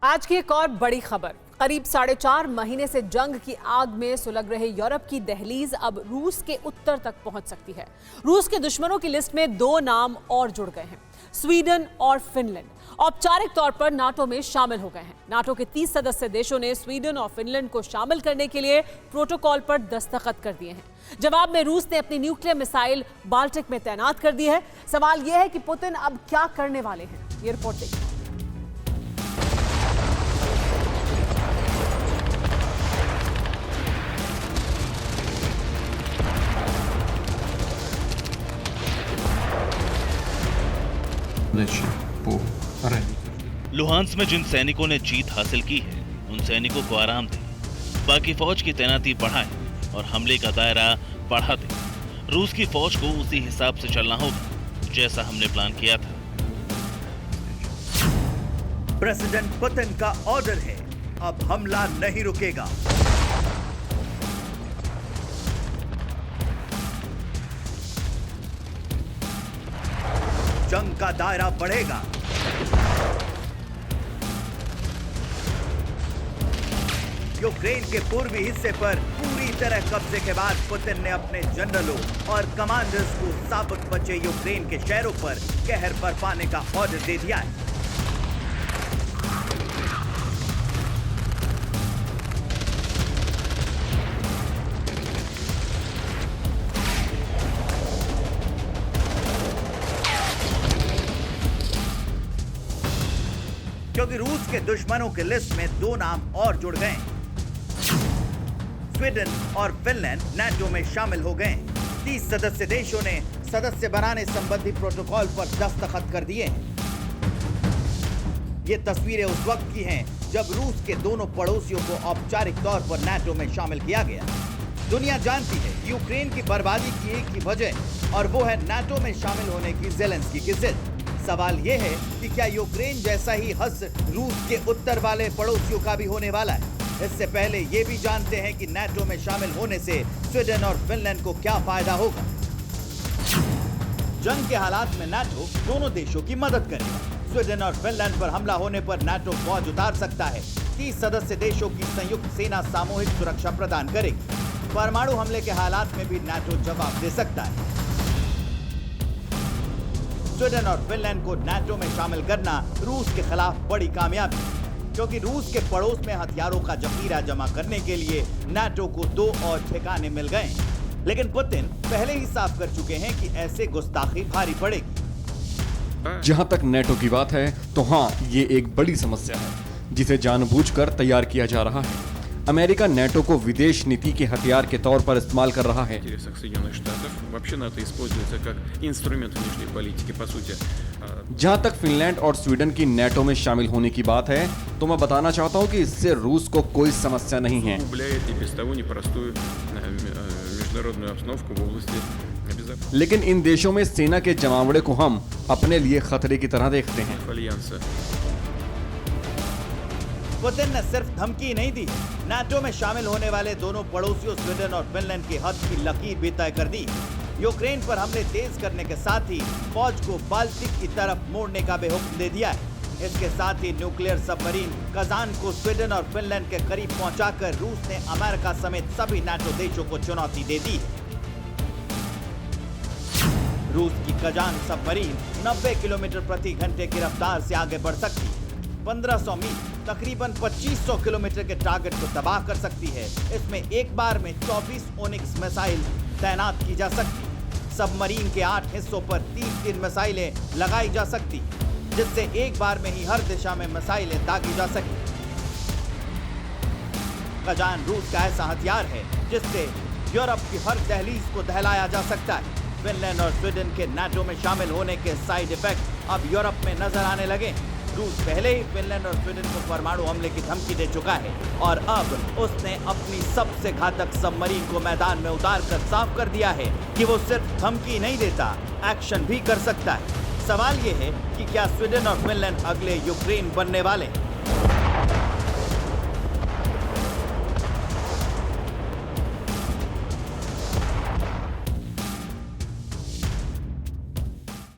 आज की एक और बड़ी खबर। करीब 4.5 महीने से जंग की आग में सुलग रहे यूरोप की दहलीज अब रूस के उत्तर तक पहुंच सकती है। रूस के दुश्मनों की लिस्ट में 2 नाम और जुड़ गए हैं, स्वीडन और फिनलैंड। औपचारिक तौर पर नाटो में शामिल हो गए हैं। नाटो के 30 सदस्य देशों ने स्वीडन और फिनलैंड को शामिल करने के लिए प्रोटोकॉल पर दस्तखत कर दिए हैं। जवाब में रूस ने अपनी न्यूक्लियर मिसाइल बाल्टिक में तैनात कर दी है। सवाल यह है कि पुतिन अब क्या करने वाले हैं। ये रिपोर्ट देखिए। लुहांस में जिन सैनिकों ने जीत हासिल की है, उन सैनिकों को आराम दें, बाकी फौज की तैनाती बढ़ाएं और हमले का दायरा बढ़ा दें। रूस की फौज को उसी हिसाब से चलना होगा जैसा हमने प्लान किया था। प्रेसिडेंट पुतिन का ऑर्डर है, अब हमला नहीं रुकेगा। जंग का दायरा बढ़ेगा। यूक्रेन के पूर्वी हिस्से पर पूरी तरह कब्जे के बाद पुतिन ने अपने जनरलों और कमांडर्स को साबुत बचे यूक्रेन के शहरों पर कहर बरपाने का ऑर्डर दे दिया है। क्योंकि रूस के दुश्मनों की लिस्ट में 2 नाम और जुड़ गए। स्वीडन और फिनलैंड नाटो में शामिल हो गए। 30 सदस्य देशों ने सदस्य बनाने संबंधी प्रोटोकॉल पर दस्तखत कर दिए हैं। ये तस्वीरें उस वक्त की हैं जब रूस के दोनों पड़ोसियों को औपचारिक तौर पर नाटो में शामिल किया गया। दुनिया जानती है यूक्रेन की बर्बादी की एक ही वजह, और वो है नाटो में शामिल होने की ज़ेलेंस्की की जिद। सवाल यह है कि क्या यूक्रेन जैसा ही हश्र रूस के उत्तर वाले पड़ोसियों का भी होने वाला है। इससे पहले ये भी जानते हैं कि नाटो में शामिल होने से स्वीडन और फिनलैंड को क्या फायदा होगा। जंग के हालात में नाटो दोनों देशों की मदद करेगा। स्वीडन और फिनलैंड पर हमला होने पर नाटो फौज उतार सकता है। 30 सदस्य देशों की संयुक्त सेना सामूहिक सुरक्षा प्रदान करेगी। परमाणु हमले के हालात में भी नाटो जवाब दे सकता है। स्वीडन और फिनलैंड को नाटो में शामिल करना रूस के खिलाफ बड़ी कामयाबी है, क्योंकि रूस के पड़ोस में हथियारों का जखीरा जमा करने के लिए नाटो को 2 और ठिकाने मिल गए। लेकिन पुतिन पहले ही साफ कर चुके हैं कि ऐसे गुस्ताखी भारी पड़ेगी। जहां तक नाटो की बात है तो हाँ, ये एक बड़ी समस्या है जिसे जानबूझकर तैयार किया जा रहा है। अमेरिका नाटो को विदेश नीति के हथियार के तौर पर इस्तेमाल कर रहा है। जहां तक फिनलैंड और स्वीडन की नाटो में शामिल होने की बात है तो मैं बताना चाहता हूं कि इससे रूस को कोई समस्या नहीं है। लेकिन इन देशों में सेना के जमावड़े को हम अपने लिए खतरे की तरह देखते हैं। पुतिन ने सिर्फ धमकी नहीं दी, नाटो में शामिल होने वाले दोनों पड़ोसियों स्वीडन और फिनलैंड की हद की लकीर भी तय कर दी। यूक्रेन पर हमले तेज करने के साथ ही फौज को बाल्टिक की तरफ मोड़ने का भी हुक्म दे दिया है। इसके साथ ही न्यूक्लियर सबमरीन कजान को स्वीडन और फिनलैंड के करीब पहुंचाकर रूस ने अमेरिका समेत सभी नाटो देशों को चुनौती दे दी है। रूस की कजान सबमरीन 90 किलोमीटर प्रति घंटे की रफ्तार से आगे बढ़ सकती है। 1500 मील तकरीबन 2500 किलोमीटर के टारगेट को तबाह कर सकती है। इसमें एक बार में 24 ओनिक्स मिसाइल तैनात की जा सकती। सबमरीन के 8 हिस्सों पर 3-3 मिसाइलें लगाई जा सकती, जिससे एक बार में ही हर दिशा में मिसाइलें दागी जा सके। कजान रूस का ऐसा हथियार है जिससे यूरोप की हर दहलीज को दहलाया जा सकता है। फिनलैंड और स्वीडन के नाटो में शामिल होने के साइड इफेक्ट अब यूरोप में नजर आने लगे। रूस पहले ही फिनलैंड और स्वीडन को परमाणु हमले की धमकी दे चुका है और अब उसने अपनी सबसे घातक सबमरीन को मैदान में उतारकर साफ कर दिया है कि वो सिर्फ धमकी नहीं देता, एक्शन भी कर सकता है। सवाल ये है कि क्या स्वीडन और फिनलैंड अगले यूक्रेन बनने वाले हैं?